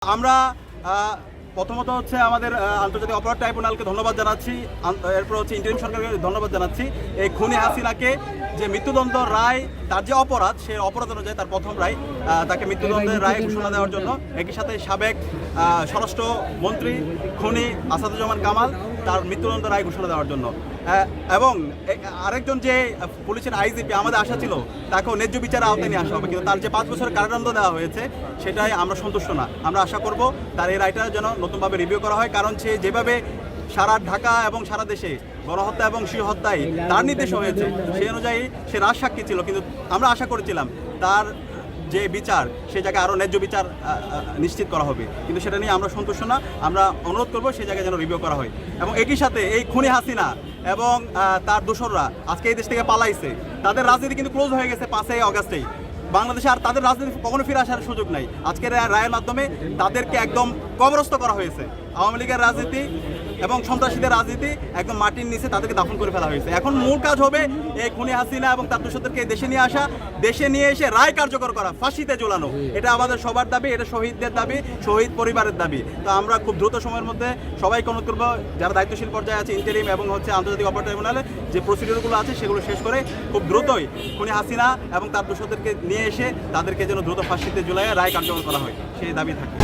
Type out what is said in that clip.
আমরা প্রথমত হচ্ছে আমাদের আন্তর্জাতিক অপরাধ ট্রাইব্যুনালকে ধন্যবাদ জানাচ্ছি, এরপর হচ্ছে ইন্টারিম সরকারকে ধন্যবাদ জানাচ্ছি। এই খুনি হাসিনাকে যে মৃত্যুদণ্ড রায়, তার যে অপরাধ, সেই অপরাধ অনুযায়ী তার প্রথম রায়, তাকে মৃত্যুদণ্ডের রায় ঘোষণা দেওয়ার জন্য, একই সাথে সাবেক স্বরাষ্ট্র মন্ত্রী খুনি আসাদুজ্জামান কামাল তার মৃত্যুদণ্ড রায় ঘোষণা দেওয়ার জন্য, এবং আরেকজন যে পুলিশের আইজিপি, আমাদের আশা ছিল তাকেও ন্যায্য বিচারে আওতায় নিয়ে আসা হবে, কিন্তু তার যে 5 বছরের কারাদণ্ড দেওয়া হয়েছে সেটাই আমরা সন্তুষ্ট না। আমরা আশা করব তার এই রায়টা যেন নতুনভাবে রিভিউ করা হয়, কারণ সে যেভাবে সারা ঢাকা এবং সারা দেশে গণহত্যা এবং শিশু হত্যায় তার নির্দেশ হয়েছে, সেই অনুযায়ী সে রাজসাক্ষী ছিল, কিন্তু আমরা আশা করেছিলাম তার যে বিচার, সেই জায়গায় আরও ন্যায্য বিচার নিশ্চিত করা হবে, কিন্তু সেটা নিয়ে আমরা সন্তুষ্ট না। আমরা অনুরোধ করব সেই জায়গায় যেন রিভিউ করা হয়। এবং একই সাথে এই খুনি হাসিনা এবং তার দোসররা আজকে এই দেশ থেকে পালাইছে, তাদের রাজনীতি কিন্তু ক্লোজ হয়ে গেছে 5 আগস্টেই। বাংলাদেশে আর তাদের রাজনীতি কখনো ফিরে আসার সুযোগ নাই। আজকের রায়ের মাধ্যমে তাদেরকে একদম কবরস্থ করা হয়েছে। আওয়ামী লীগের রাজনীতি এবং সন্ত্রাসীদের রাজনীতি একদম মাটির নিচে তাদেরকে দাফন করে ফেলা হয়েছে। এখন মূল কাজ হবে এই খুনি হাসিনা এবং তার দোষরদেরকে দেশে নিয়ে আসা, দেশে নিয়ে এসে রায় কার্যকর করা, ফাঁসিতে ঝোলানো। এটা আমাদের সবার দাবি, এটা শহীদদের দাবি, শহীদ পরিবারের দাবি। তো আমরা খুব দ্রুত সময়ের মধ্যে সবাইকে অনুরোধ করবো, যারা দায়িত্বশীল পর্যায়ে আছে, ইন্টারিম এবং হচ্ছে আন্তর্জাতিক অপরাধ ট্রাইব্যুনালে যে প্রসিডিউরগুলো আছে সেগুলো শেষ করে খুব দ্রুতই খুনি হাসিনা এবং তার দোষরদেরকে নিয়ে এসে তাদেরকে যেন দ্রুত ফাঁসিতে ঝুলাইয়ে রায় কার্যকর করা হয়, সেই দাবি থাকে।